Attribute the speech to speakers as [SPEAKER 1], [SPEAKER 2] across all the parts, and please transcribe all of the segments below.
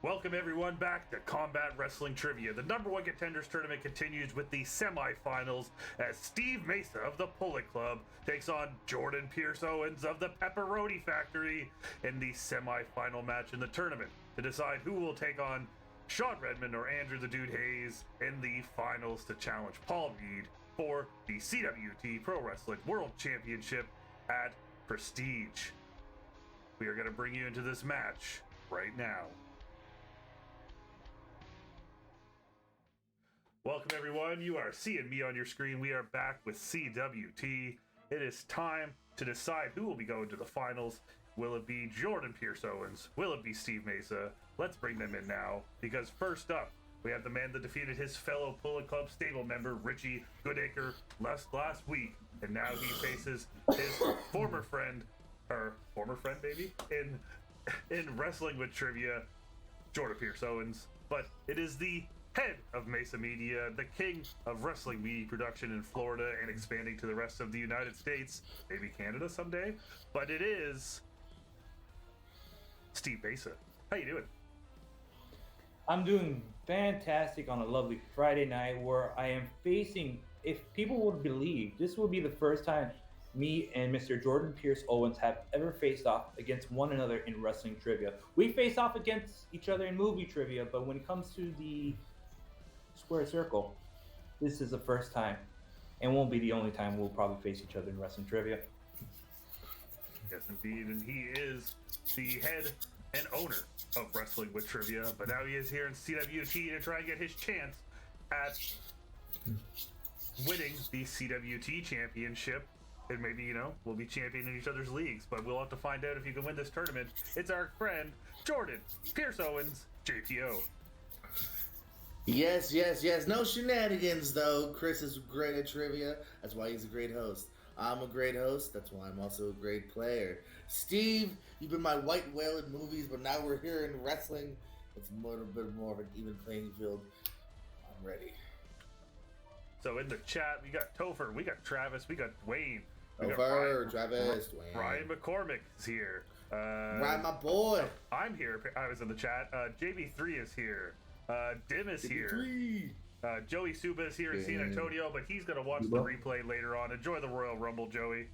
[SPEAKER 1] Welcome everyone back to Combat Wrestling Trivia. The number one contenders tournament continues with the semifinals as Steve Mesa of the Bullet Club takes on Jordan Pierce Owens of the Pepperoni Factory in the semifinal match in the tournament to decide who will take on Sean Redmond or Andrew the Dude Hayes in the finals to challenge Paul Mead for the CWT Pro Wrestling World Championship at Prestige. We are going to bring you into this match right now. Welcome everyone, you are seeing me on your screen. We are back with CWT. It is time to decide who will be going to the finals. Will it be Jordan Pierce Owens? Will it be Steve Mesa? Let's bring them in now, because first up, we have the man that defeated his fellow Bullet Club stable member, Richie Goodacre, last week, and now he faces his former friend, baby, in Wrestling with Trivia, Jordan Pierce Owens. But it is the head of Mesa Media, the king of wrestling media production in Florida and expanding to the rest of the United States, maybe Canada someday. But it is Steve Mesa. How you doing?
[SPEAKER 2] I'm doing fantastic on a lovely Friday night where I am facing, if people would believe, this will be the first time me and Mr. Jordan Pierce Owens have ever faced off against one another in wrestling trivia. We face off against each other in movie trivia, but when it comes to the square circle, this is the first time and won't be the only time we'll probably face each other in wrestling trivia.
[SPEAKER 1] Yes, indeed, and he is the head and owner of Wrestling with Trivia, but now he is here in CWT to try and get his chance at winning the CWT championship. And maybe, we'll be championing each other's leagues, but we'll have to find out if you can win this tournament. It's our friend, Jordan Pierce Owens, JPO.
[SPEAKER 3] Yes. No shenanigans, though. Chris is great at trivia. That's why he's a great host. I'm a great host. That's why I'm also a great player. Steve, you've been my white whale in movies, but now we're here in wrestling. It's a little bit more of an even playing field. I'm ready.
[SPEAKER 1] So in the chat, we got Topher, we got Travis, we got Dwayne.
[SPEAKER 3] Topher, Travis, Dwayne.
[SPEAKER 1] Ryan McCormick is here.
[SPEAKER 3] Ryan, my boy.
[SPEAKER 1] I'm here. I was in the chat. JB3 is here. Dim is here. Joey Suba is here in San Antonio, but he's going to watch the replay later on. Enjoy the Royal Rumble, Joey.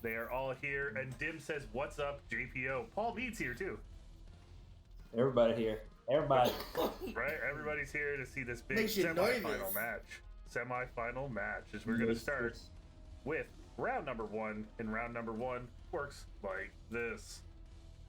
[SPEAKER 1] They are all here. And Dim says, what's up, JPO? Paul Mead's here, too.
[SPEAKER 2] Everybody here. Everybody.
[SPEAKER 1] Right? Everybody's here to see this big semi-final match. Semi-final match as we're going to start with round number one. And round number one works like this.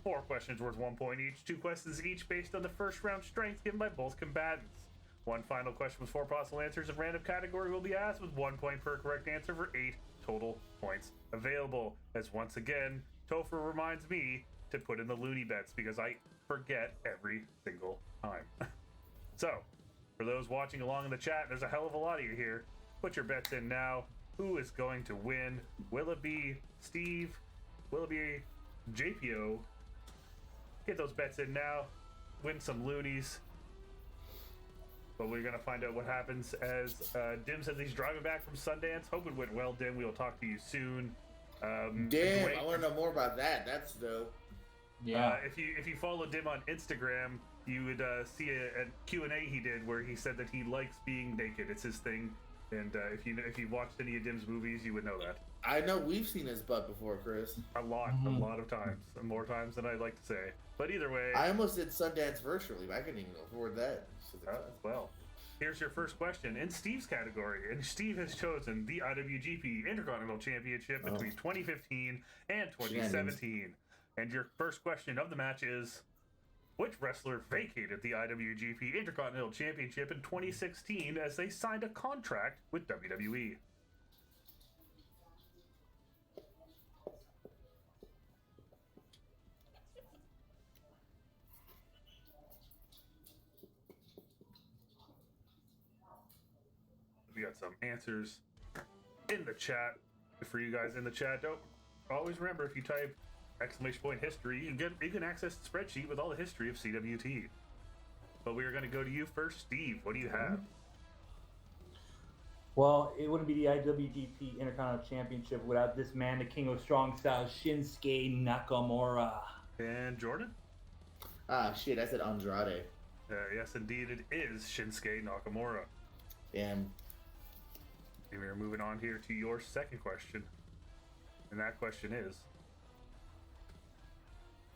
[SPEAKER 1] 4 questions worth 1 point each. 2 questions each based on the first round strength given by both combatants. One final question with 4 possible answers of random category will be asked with 1 point per correct answer for 8 total points available. As once again, Topher reminds me to put in the loony bets because I forget every single time. So, for those watching along in the chat, there's a hell of a lot of you here. Put your bets in now. Who is going to win? Will it be Steve? Will it be JPO? Get those bets in now. Win some loonies. But we're going to find out what happens as Dim says he's driving back from Sundance. Hope it went well, Dim. We'll talk to you soon.
[SPEAKER 3] Dim, I want to know more about that. That's dope.
[SPEAKER 1] Yeah. If you follow Dim on Instagram, you would see a Q&A he did where he said that he likes being naked. It's his thing. And if you've watched any of Dim's movies, you would know that.
[SPEAKER 3] I know we've seen his butt before, Chris.
[SPEAKER 1] A lot of times. More times than I'd like to say. But either way...
[SPEAKER 3] I almost did Sundance virtually, but I couldn't even afford that.
[SPEAKER 1] Well, here's your first question in Steve's category. And Steve has chosen the IWGP Intercontinental Championship between 2015 and 2017. And your first question of the match is... Which wrestler vacated the IWGP Intercontinental Championship in 2016 as they signed a contract with WWE? We got some answers in the chat for you guys in the chat. Don't always remember, if you type !history, you can access the spreadsheet with all the history of CWT. But we are going to go to you first, Steve. What do you have?
[SPEAKER 2] Well, it wouldn't be the IWGP Intercontinental Championship without this man, the king of strong style, Shinsuke Nakamura.
[SPEAKER 1] And Jordan?
[SPEAKER 3] Ah, shit, I said Andrade.
[SPEAKER 1] Yes, indeed, it is Shinsuke Nakamura.
[SPEAKER 3] Damn.
[SPEAKER 1] And we're moving on here to your second question. And that question is,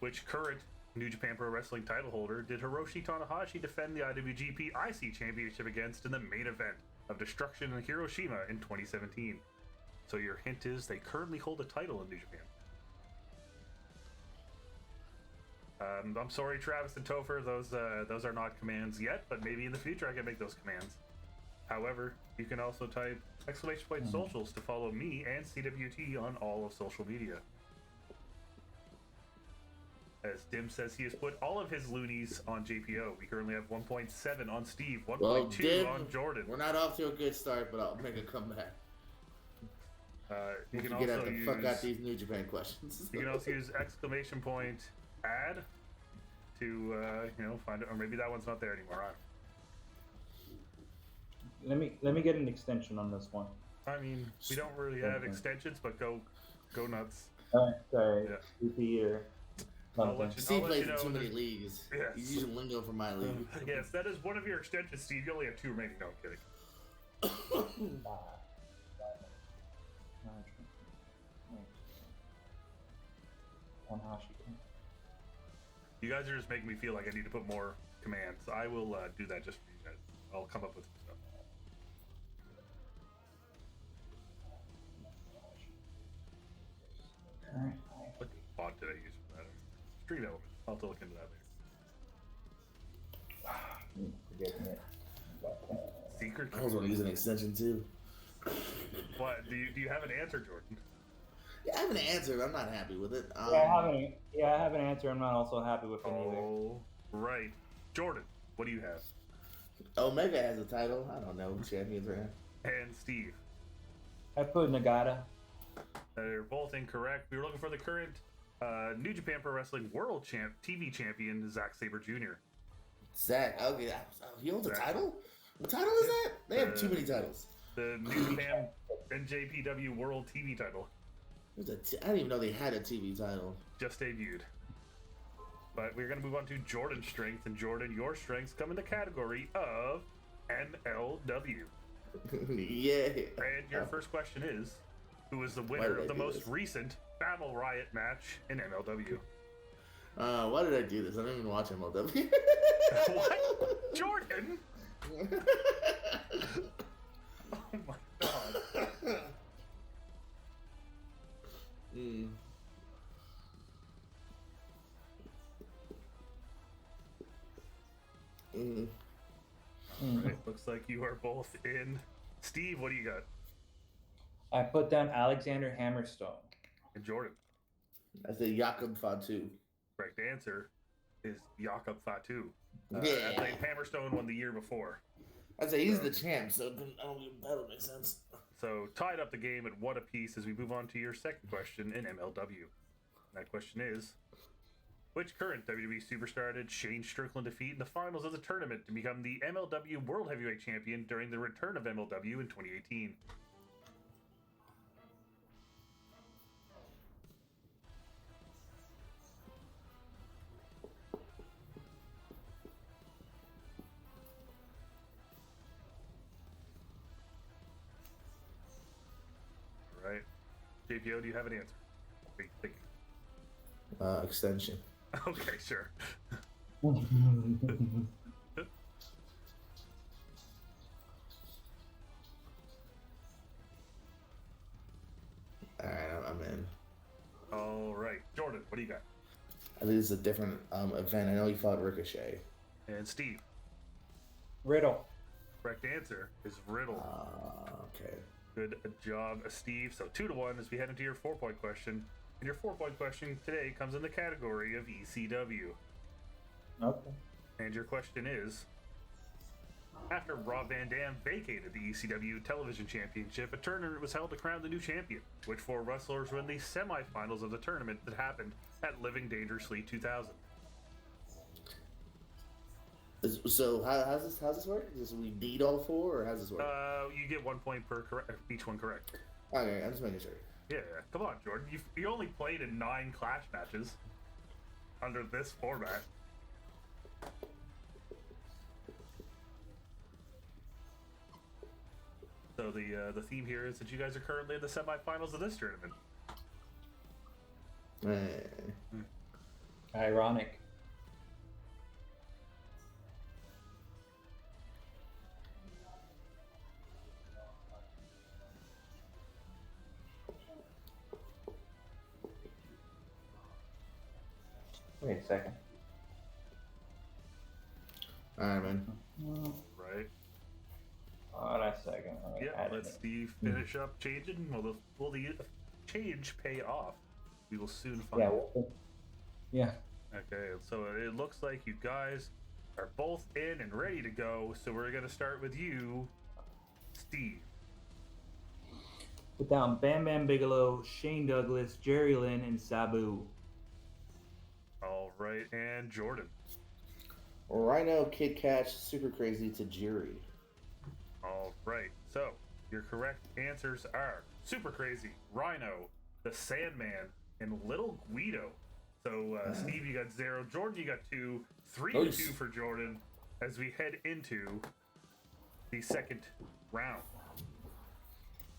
[SPEAKER 1] which current New Japan Pro Wrestling title holder did Hiroshi Tanahashi defend the IWGP IC Championship against in the main event of Destruction in Hiroshima in 2017? So your hint is they currently hold a title in New Japan. I'm sorry, Travis and Topher, those are not commands yet, but maybe in the future I can make those commands. However, you can also type !! Socials to follow me and CWT on all of social media. As Dim says, he has put all of his loonies on JPO. We currently have 1.7 on Steve, 1.2 on Jordan.
[SPEAKER 3] We're not off to a good start, but I'll make a comeback.
[SPEAKER 1] You can
[SPEAKER 3] get
[SPEAKER 1] also
[SPEAKER 3] the fuck out these New Japan questions.
[SPEAKER 1] You can also use ! Add to find it, or maybe that one's not there anymore.
[SPEAKER 2] Let me get an extension on this one.
[SPEAKER 1] I mean, we don't really have extensions, but go nuts.
[SPEAKER 2] Sorry.
[SPEAKER 1] Yeah.
[SPEAKER 2] Repeat or
[SPEAKER 3] Steve plays in too many leagues.
[SPEAKER 1] Yes.
[SPEAKER 3] He's using lingo for my league.
[SPEAKER 1] Yes, that is one of your extensions, Steve. You only have 2 remaining. No, I'm kidding. You guys are just making me feel like I need to put more commands. I will do that just for you guys. I'll come up with some stuff. What font did I use for that? Street Element. I'll have to look into that later. Secret.
[SPEAKER 3] I was going to use an extension too.
[SPEAKER 1] What? Do you have an answer, Jordan?
[SPEAKER 3] Yeah, I have an answer, but I'm not happy with it.
[SPEAKER 2] I have an answer. I'm not also happy with it either.
[SPEAKER 1] Oh, right. Jordan, what do you have?
[SPEAKER 3] Omega has a title. I don't know. Champions right now.
[SPEAKER 1] And Steve?
[SPEAKER 2] I put Nagata.
[SPEAKER 1] They're both incorrect. We were looking for the current New Japan Pro Wrestling World TV Champion, Zack Sabre Jr.
[SPEAKER 3] Zach, okay. He holds a title? What title is that? They have too many titles.
[SPEAKER 1] The New Japan NJPW World TV title.
[SPEAKER 3] I didn't even know they had a TV title.
[SPEAKER 1] Just debuted. But we're going to move on to Jordan's strength. And Jordan, your strengths come in the category of MLW.
[SPEAKER 3] Yeah.
[SPEAKER 1] And your first question is, who is the winner of the most recent Battle Riot match in MLW?
[SPEAKER 3] Why did I do this? I don't even watch MLW.
[SPEAKER 1] What? Jordan? Oh my god. Right, looks like you are both in. Steve, what do you got?
[SPEAKER 2] I put down Alexander Hammerstone.
[SPEAKER 1] And Jordan?
[SPEAKER 3] I said Jakob Fatu.
[SPEAKER 1] Correct answer is Jakob Fatu.
[SPEAKER 3] Yeah.
[SPEAKER 1] I think Hammerstone won the year before.
[SPEAKER 3] I'd say he's the champ, so that would make sense.
[SPEAKER 1] So tied up the game at 1 apiece as we move on to your second question in MLW. That question is, which current WWE superstar did Shane Strickland defeat in the finals of the tournament to become the MLW World Heavyweight Champion during the return of MLW in 2018? All right. JPO, do you have an answer? What are you thinking?
[SPEAKER 3] Extension.
[SPEAKER 1] Okay, sure.
[SPEAKER 3] Alright, I'm in.
[SPEAKER 1] All right. Jordan, what do you got?
[SPEAKER 3] I think this is a different event. I know he fought Ricochet.
[SPEAKER 1] And Steve?
[SPEAKER 2] Riddle.
[SPEAKER 1] Correct answer is Riddle.
[SPEAKER 3] Okay.
[SPEAKER 1] Good job, Steve. So 2-1 as we head into your 4-point question. And your 4-point question today comes in the category of ECW.
[SPEAKER 2] Okay.
[SPEAKER 1] And your question is, after Rob Van Dam vacated the ECW Television Championship, a tournament was held to crown the new champion, which 4 wrestlers were in the semifinals of the tournament that happened at Living Dangerously 2000.
[SPEAKER 3] So how's this work? Does we need all 4, or how's this work?
[SPEAKER 1] You get 1 point per each one correct.
[SPEAKER 3] Okay, I'm just making sure.
[SPEAKER 1] Yeah, come on, Jordan. You only played in 9 Clash matches under this format. So the theme here is that you guys are currently in the semifinals of this tournament.
[SPEAKER 2] Ironic. Wait a second.
[SPEAKER 3] Alright, man.
[SPEAKER 1] Right.
[SPEAKER 2] Hold on a second.
[SPEAKER 1] Yeah, let Steve finish up changing. Will the change pay off? We will soon find out.
[SPEAKER 2] Yeah.
[SPEAKER 1] Okay, so it looks like you guys are both in and ready to go. So we're going to start with you, Steve.
[SPEAKER 2] Put down Bam Bam Bigelow, Shane Douglas, Jerry Lynn, and Sabu.
[SPEAKER 1] All right, and Jordan.
[SPEAKER 3] Rhino, Kid Catch, Super Crazy, Tajiri.
[SPEAKER 1] All right, so your correct answers are Super Crazy, Rhino, the Sandman, and Little Guido. So Steve, you got 0. Jordan, you got 2. 3-2 for Jordan as we head into the second round.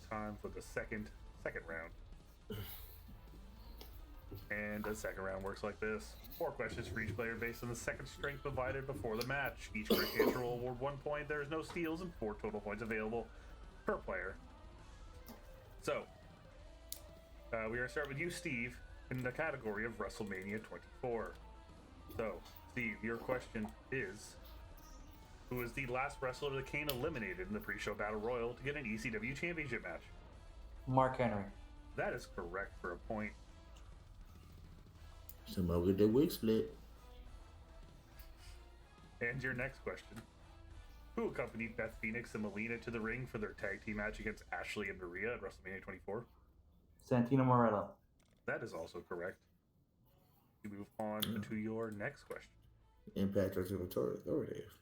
[SPEAKER 1] Time for the second round. And the second round works like this. 4 questions for each player based on the second strength provided before the match. Each correct answer will award 1 point. There is no steals and 4 total points available per player. So, we are going to start with you, Steve, in the category of WrestleMania 24. So, Steve, your question is, who is the last wrestler that Kane eliminated in the pre-show Battle Royal to get an ECW Championship match?
[SPEAKER 2] Mark Henry.
[SPEAKER 1] That is correct for a point.
[SPEAKER 3] Somehow get the wig split.
[SPEAKER 1] And your next question. Who accompanied Beth Phoenix and Melina to the ring for their tag team match against Ashley and Maria at WrestleMania 24?
[SPEAKER 2] Santino Morello.
[SPEAKER 1] That is also correct. We move on to your next question.
[SPEAKER 3] Impact Authoritative.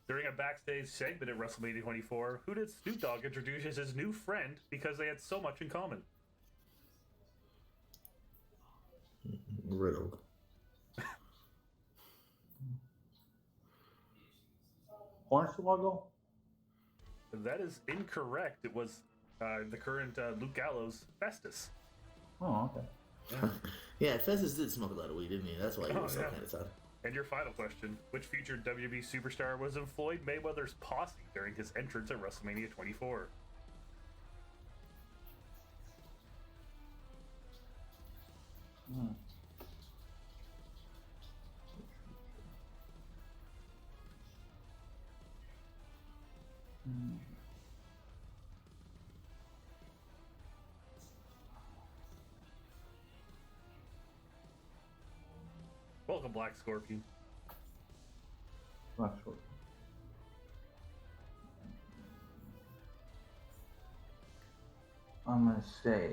[SPEAKER 1] During a backstage segment at WrestleMania 24, who did Snoop Dogg introduce as his new friend because they had so much in common?
[SPEAKER 3] Riddle.
[SPEAKER 2] Hornswoggle?
[SPEAKER 1] That is incorrect. It was the current Luke Gallows, Festus.
[SPEAKER 2] Oh, okay.
[SPEAKER 3] Yeah, Festus did smoke a lot of weed, didn't he? That's why he was so kind of sad.
[SPEAKER 1] And your final question, which featured WWE superstar was in Floyd Mayweather's posse during his entrance at WrestleMania 24? Welcome, Black Scorpion.
[SPEAKER 2] Black Scorpion. I'm gonna say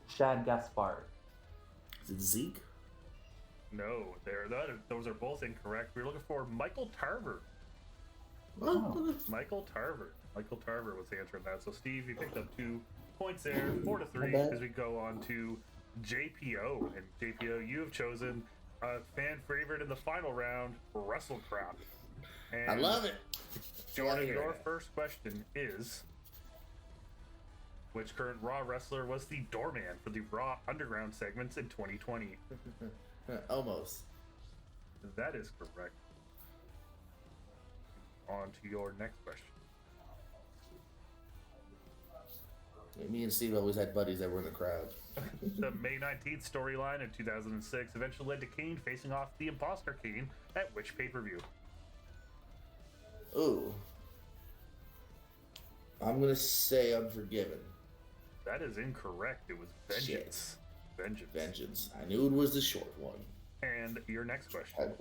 [SPEAKER 2] Shad Gaspard.
[SPEAKER 3] Is it Zeke?
[SPEAKER 1] No, those are both incorrect. We're looking for Michael Tarver.
[SPEAKER 3] Oh.
[SPEAKER 1] Michael Tarver. Michael Tarver was answering that. So, Steve, you picked up 2 points there, 4-3, as we go on to JPO. And JPO, you have chosen a fan favorite in the final round, WrestleCrap. And
[SPEAKER 3] I love it.
[SPEAKER 1] Jordan, your first question is, which current Raw wrestler was the doorman for the Raw Underground segments in 2020?
[SPEAKER 3] Almost.
[SPEAKER 1] That is correct. On to your next question.
[SPEAKER 3] Me and Steve always had buddies that were in the crowd.
[SPEAKER 1] The May 19th storyline in 2006 eventually led to Kane facing off the imposter Kane at which pay-per-view?
[SPEAKER 3] Ooh. I'm going to say Unforgiven.
[SPEAKER 1] That is incorrect. It was Vengeance.
[SPEAKER 3] Vengeance. I knew it was the short one.
[SPEAKER 1] And your next question.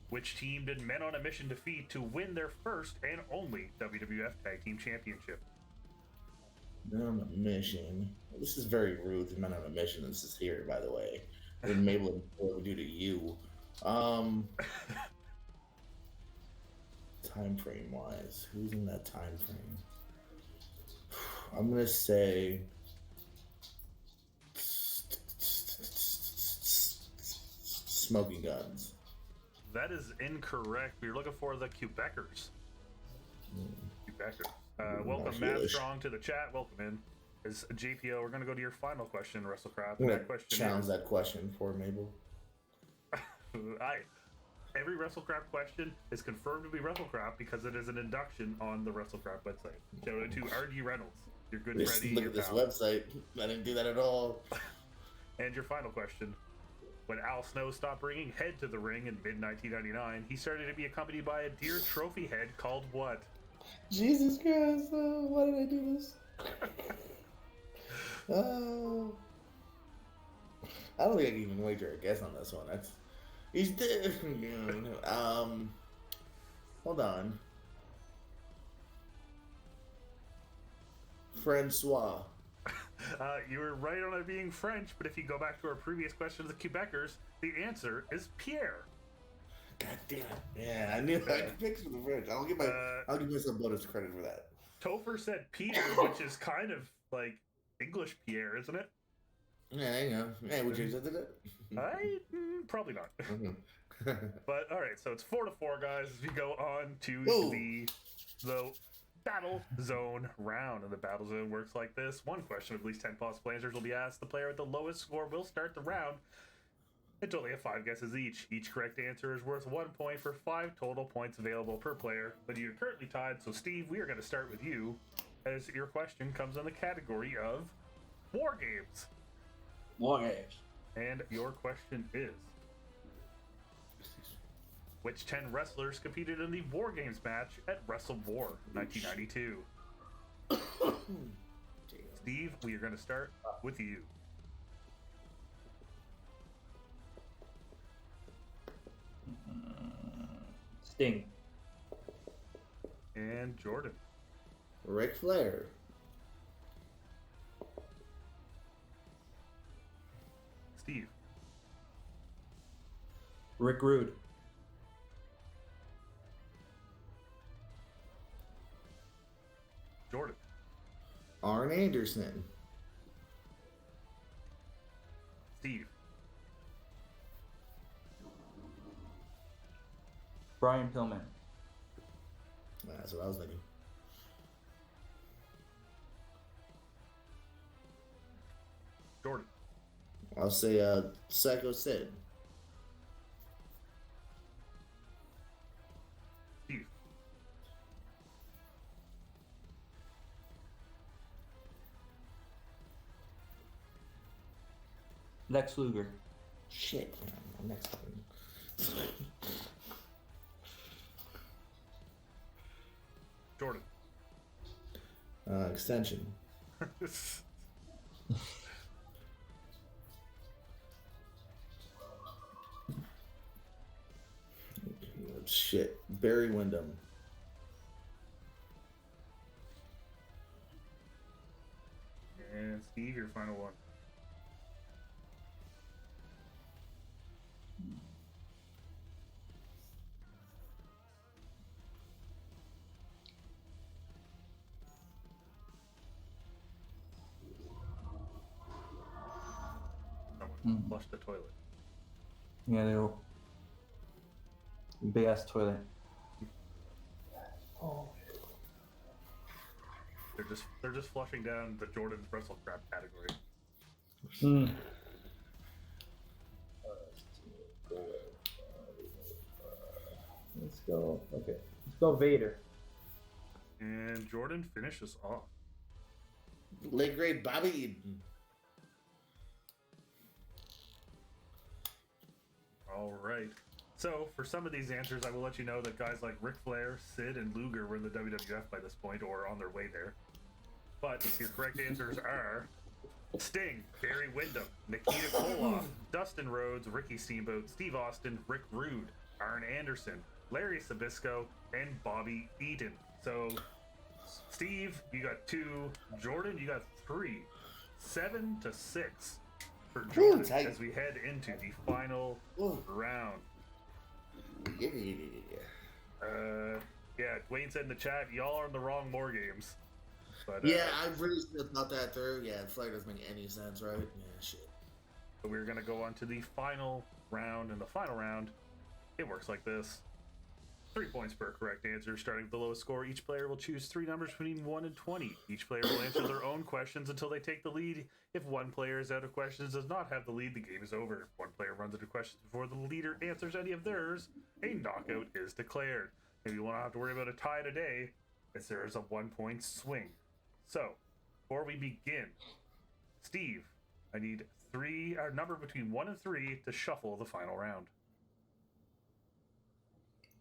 [SPEAKER 1] Which team did Men on a Mission defeat to win their first and only WWF Tag Team Championship?
[SPEAKER 3] Men on a Mission. This is very rude. The Men on a Mission. This is here, by the way. And maybe what would do to you. Time frame wise, who's in that time frame? I'm gonna say smoking guns.
[SPEAKER 1] That is incorrect. We were looking for the Quebecers. Quebecers. Welcome, Matt Strong, to the chat. Welcome in. As JPO, we're going to go to your final question, WrestleCrap.
[SPEAKER 3] That question challenge that question for Mabel.
[SPEAKER 1] Every WrestleCrap question is confirmed to be WrestleCrap because it is an induction on the WrestleCrap website. Shout out to R.D. Reynolds, your good friend.
[SPEAKER 3] Look at this website. I didn't do that at all.
[SPEAKER 1] And your final question. When Al Snow stopped bringing Head to the ring in mid-1999, he started to be accompanied by a deer trophy head called what?
[SPEAKER 3] Jesus Christ, why did I do this? I don't think I can even wager a guess on this one. He's dead. Hold on. Francois.
[SPEAKER 1] You were right on it being French, but if you go back to our previous question of the Quebecers, the answer is Pierre.
[SPEAKER 3] God damn it! Yeah, I knew I could picture the French. I'll give myself bonus credit for that.
[SPEAKER 1] Topher said Peter, which is kind of like English Pierre, isn't it?
[SPEAKER 3] Yeah, you know. Hey, would you have said it?
[SPEAKER 1] Probably not. But all right, so it's 4-4, guys. As we go on to the Battle Zone round, and the Battle Zone works like this: one question of at least 10 possible answers will be asked. The player with the lowest score will start the round until they have 5 guesses each. Each correct answer is worth 1 point for 5 total points available per player. But you're currently tied, so Steve, we are going to start with you, as your question comes in the category of War Games.
[SPEAKER 2] War Games.
[SPEAKER 1] And your question is: which 10 wrestlers competed in the War Games match at Wrestle War 1992? Steve, we are going to start with you.
[SPEAKER 2] Sting.
[SPEAKER 1] And Jordan.
[SPEAKER 3] Ric Flair.
[SPEAKER 1] Steve.
[SPEAKER 2] Rick Rude.
[SPEAKER 1] Jordan.
[SPEAKER 3] Arn Anderson.
[SPEAKER 1] Steve.
[SPEAKER 2] Brian Pillman.
[SPEAKER 3] That's what I was thinking.
[SPEAKER 1] Jordan.
[SPEAKER 3] I'll say Psycho Sid.
[SPEAKER 1] Steve.
[SPEAKER 2] Lex Luger.
[SPEAKER 3] Shit, man. Next one.
[SPEAKER 1] Jordan.
[SPEAKER 3] Extension. Shit. Barry Windham.
[SPEAKER 1] And Steve, your final one. Someone flush the toilet.
[SPEAKER 2] Yeah, they were big ass toilet.
[SPEAKER 3] Oh.
[SPEAKER 1] They're just flushing down the Jordan's Wrestle Crap category.
[SPEAKER 2] Let's go. Okay. Let's go Vader.
[SPEAKER 1] And Jordan finishes off.
[SPEAKER 3] Late grade Bobby Eaton.
[SPEAKER 1] All right. So, for some of these answers, I will let you know that guys like Ric Flair, Sid, and Luger were in the WWF by this point, or on their way there. But your correct answers are Sting, Barry Windham, Nikita Koloff, Dustin Rhodes, Ricky Steamboat, Steve Austin, Rick Rude, Arn Anderson, Larry Sabisco, and Bobby Eaton. So, Steve, you got 2. Jordan, you got 3. 7-6 for Jordan as we head into the final round. Yeah, Dwayne said in the chat, y'all are in the wrong War Games. But,
[SPEAKER 3] yeah, I really should have thought that through. Yeah, Flair doesn't make any sense, right? Yeah, shit.
[SPEAKER 1] So we're going to go on to the final round. In the final round, it works like this. 3 points per correct answer. Starting with the lowest score, each player will choose 3 numbers between 1 and 20. Each player will answer their own questions until they take the lead. If one player is out of questions, does not have the lead, the game is over. If one player runs out of questions before the leader answers any of theirs, a knockout is declared. If you won't have to worry about a tie today, as there is a 1-point swing. So, before we begin, Steve, I need a number between 1 and 3 to shuffle the final round.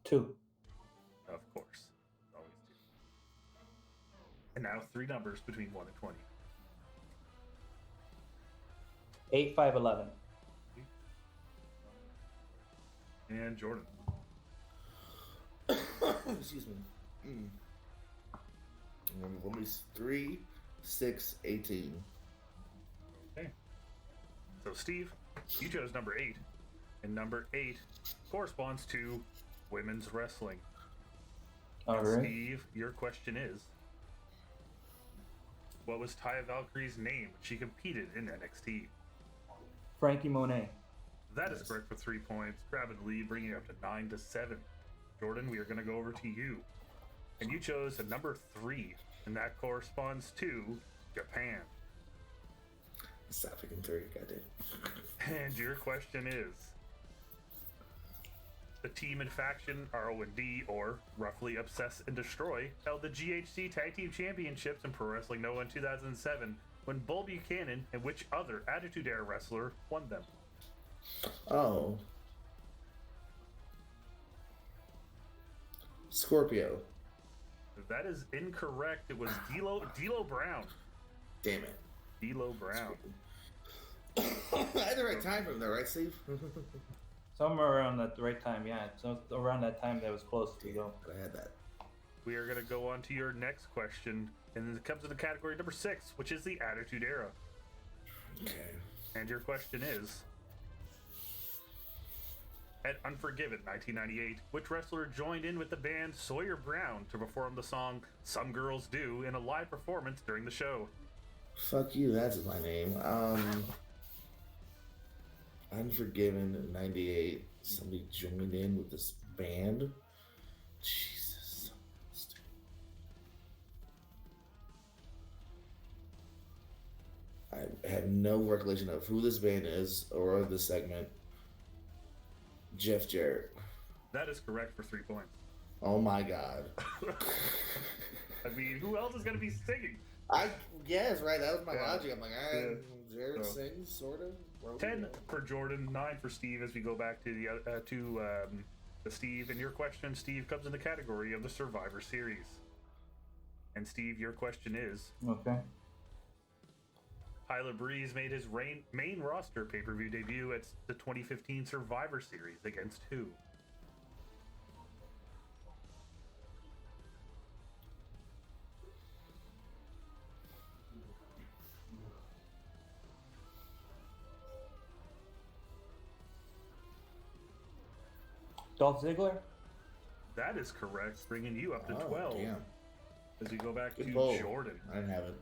[SPEAKER 2] 2.
[SPEAKER 1] Of course. Always 2. And now 3 numbers between 1 and 20.
[SPEAKER 2] 8, 5, 11.
[SPEAKER 1] And Jordan.
[SPEAKER 3] Excuse me. Let me 3, 6, 18.
[SPEAKER 1] Okay. So Steve, you chose number 8. And number 8 corresponds to women's wrestling.
[SPEAKER 2] All right.
[SPEAKER 1] Steve, your question is, what was Taya Valkyrie's name when she competed in NXT?
[SPEAKER 2] Frankie Monet.
[SPEAKER 1] That is correct for 3 points. Grabbing the lead, bringing it up to 9-7. Jordan, we are going to go over to you. And you chose a number 3, and that corresponds to Japan.
[SPEAKER 3] Stop picking 3, goddamn.
[SPEAKER 1] And your question is, the team and faction RO&D, or roughly Obsess and Destroy, held the GHC Tag Team Championships in Pro Wrestling Noah in 2007 when Bull Buchanan and which other Attitude Era wrestler won them?
[SPEAKER 3] Oh. Scorpio.
[SPEAKER 1] That is incorrect. It was D'Lo Brown.
[SPEAKER 3] Damn it.
[SPEAKER 1] D'Lo Brown.
[SPEAKER 3] I had the right time for him though, right, Steve?
[SPEAKER 2] Somewhere around that right time, yeah. So around that time that was close to go.
[SPEAKER 3] I had that.
[SPEAKER 1] We are going to go on to your next question, and it comes to the category number 6, which is the Attitude Era.
[SPEAKER 3] Okay.
[SPEAKER 1] And your question is, at Unforgiven 1998, which wrestler joined in with the band Sawyer Brown to perform the song Some Girls Do in a live performance during the show?
[SPEAKER 3] Fuck you, that's my name. Unforgiven in 98. Somebody joined in with this band. Jesus. I have no recollection of who this band is or the segment. Jeff Jarrett.
[SPEAKER 1] That is correct for 3 points.
[SPEAKER 3] Oh my god.
[SPEAKER 1] I mean, who else is going to be singing?
[SPEAKER 3] I guess, right? That was my
[SPEAKER 1] Yeah.
[SPEAKER 3] logic. I'm like, Jarrett
[SPEAKER 1] So,
[SPEAKER 3] sings, sort of.
[SPEAKER 1] 10 for Jordan, 9 for Steve as we go back to the Steve. And your question, Steve, comes in the category of the Survivor Series. And Steve, your question is,
[SPEAKER 2] Okay.
[SPEAKER 1] Tyler Breeze made his main roster pay-per-view debut at the 2015 Survivor Series against who?
[SPEAKER 2] Dolph Ziggler?
[SPEAKER 1] That is correct, bringing you up to 12.
[SPEAKER 3] Damn.
[SPEAKER 1] As we go back
[SPEAKER 3] Good
[SPEAKER 1] to
[SPEAKER 3] pull.
[SPEAKER 1] Jordan.
[SPEAKER 3] I didn't have it.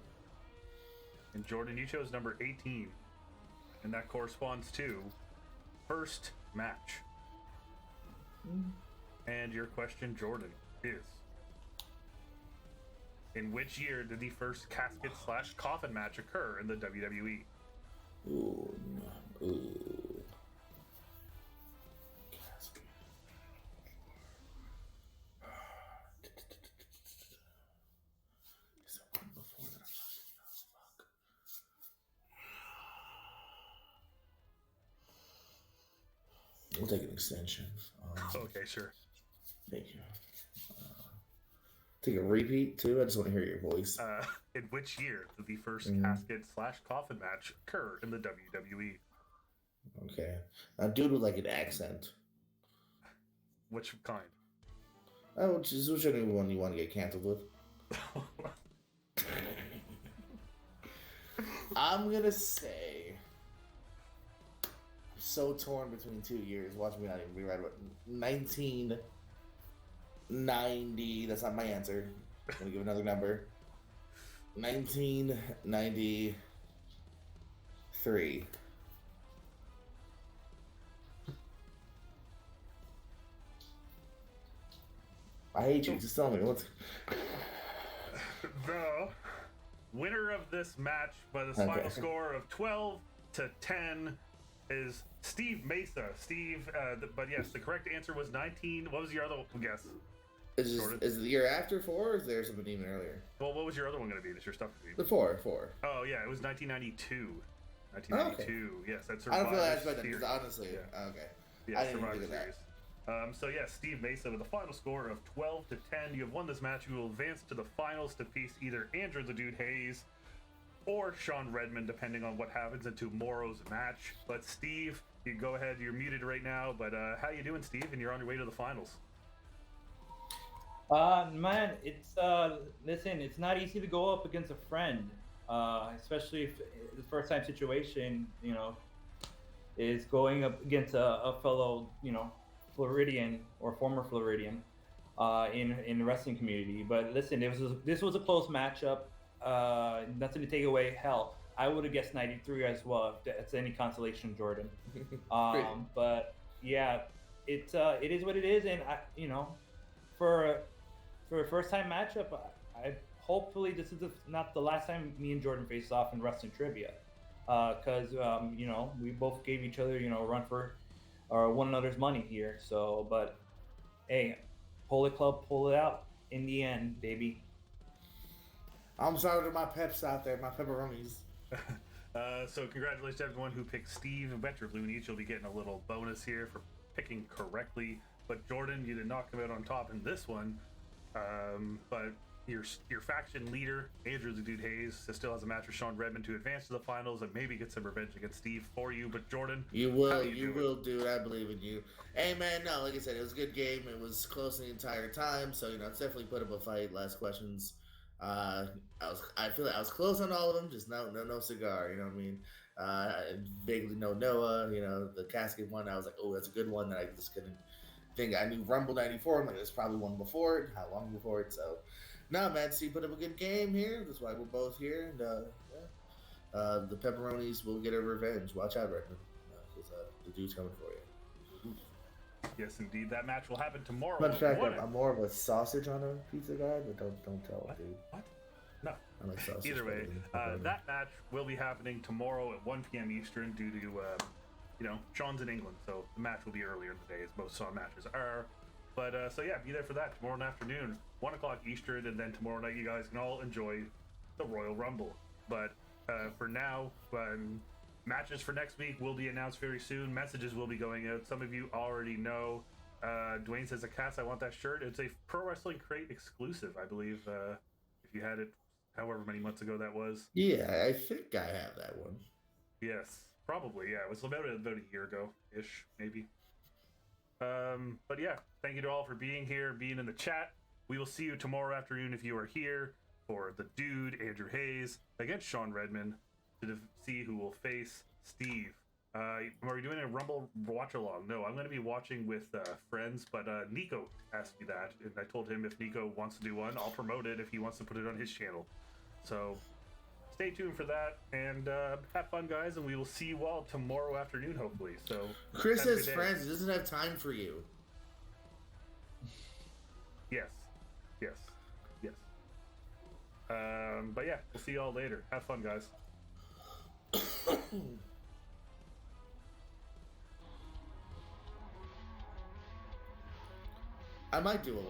[SPEAKER 1] And Jordan, you chose number 18. And that corresponds to first match. And your question, Jordan, is, in which year did the first casket/coffin match occur in the WWE?
[SPEAKER 3] Ooh, no. Ooh. Is that one before that? Fuck. We'll take an extension.
[SPEAKER 1] Okay, sure.
[SPEAKER 3] Thank you. Take a repeat too. I just want to hear your voice.
[SPEAKER 1] In which year did the first casket/coffin match occur in the WWE?
[SPEAKER 3] Okay. Now, dude with like an accent.
[SPEAKER 1] Which kind?
[SPEAKER 3] Oh, just whichever one you want to get canceled with. I'm gonna say. I'm so torn between 2 years. Watch me not even be right about 1990. That's not my answer. I'm gonna give another number. 1993. I hate you. Just tell me what's.
[SPEAKER 1] The winner of this match by the final score of 12-10 is Steve Mesa. Steve, but yes, the correct answer was 19. What was your other guess?
[SPEAKER 3] Is the year after 4, or is there something even earlier?
[SPEAKER 1] Well, what was your other one going to be? That's your stuff.
[SPEAKER 3] The 4.
[SPEAKER 1] Oh yeah, it was 1992. 1992. Oh, okay. Yes, that's Survivor.
[SPEAKER 3] I don't feel like that's because honestly,
[SPEAKER 1] yeah.
[SPEAKER 3] Okay.
[SPEAKER 1] Yeah,
[SPEAKER 3] I didn't
[SPEAKER 1] Survivor
[SPEAKER 3] think of
[SPEAKER 1] Series. So yeah, Steve Mesa with a final score of 12-10. You have won this match. You will advance to the finals to face either Andrew the Dude Hayes or Sean Redmond, depending on what happens in tomorrow's match. But Steve, you go ahead. You're muted right now. But how you doing, Steve? And you're on your way to the finals.
[SPEAKER 2] Man, it's listen, it's not easy to go up against a friend, especially if the first time situation, is going up against a fellow, Floridian or former Floridian, in the wrestling community. But listen, this was a close matchup. Nothing to take away. Hell, I would have guessed 93 as well if that's any consolation, Jordan. But yeah, it is what it is, and for a first time matchup, I hopefully this is not the last time me and Jordan face off in wrestling trivia, because we both gave each other a run for one another's money here. So, but hey, pull it club, pull it out in the end, baby.
[SPEAKER 3] I'm sorry to my peps out there, my pepperonis.
[SPEAKER 1] So congratulations to everyone who picked Steve and Bet Your Loonies. You'll be getting a little bonus here for picking correctly. But Jordan, you did not come out on top in this one. But your faction leader, Andrew the Dude Hayes, still has a match with Sean Redmond to advance to the finals and maybe get some revenge against Steve for you. But Jordan,
[SPEAKER 3] you will do it. I believe in you. Hey man, no, like I said, it was a good game. It was close the entire time, so it's definitely put up a fight. Last questions, I feel like I was close on all of them, just no cigar. You know what I mean? Vaguely know Noah. The casket one. I was like, oh, that's a good one that I just couldn't. I knew Rumble 94. I'm like, there's probably one before it. How long before it? So, no, man. So you put up a good game here. That's why we're both here. And the pepperonis will get a revenge. Watch out, Redmond, because the dude's coming for you.
[SPEAKER 1] Yes, indeed. That match will happen tomorrow.
[SPEAKER 3] Matter of fact, I'm more of a sausage on a pizza guy, but don't tell, dude.
[SPEAKER 1] What? No.
[SPEAKER 3] I like sausage.
[SPEAKER 1] Either way, that match will be happening tomorrow at 1 p.m. Eastern due to. Sean's in England, so the match will be earlier in the day, as most Sean matches are. But, so yeah, be there for that tomorrow afternoon, 1 o'clock Eastern, and then tomorrow night you guys can all enjoy the Royal Rumble. But for now, matches for next week will be announced very soon. Messages will be going out. Some of you already know. Dwayne says, Cass, I want that shirt. It's a Pro Wrestling Crate exclusive, I believe, if you had it however many months ago that was.
[SPEAKER 3] Yeah, I think I have that one.
[SPEAKER 1] Yes. Probably, yeah. It was about a year ago-ish, maybe. But yeah, thank you to all for being here, being in the chat. We will see you tomorrow afternoon if you are here for the Dude, Andrew Hayes, against Sean Redmond to see who will face Steve. Are we doing a Rumble watch-along? No, I'm going to be watching with friends, but Nico asked me that, and I told him if Nico wants to do one, I'll promote it if he wants to put it on his channel. So... stay tuned for that, and have fun, guys, and we will see you all tomorrow afternoon, hopefully. So
[SPEAKER 3] Chris has friends. He doesn't have time for you.
[SPEAKER 1] Yes. But yeah, we'll see you all later. Have fun, guys.
[SPEAKER 3] I might do a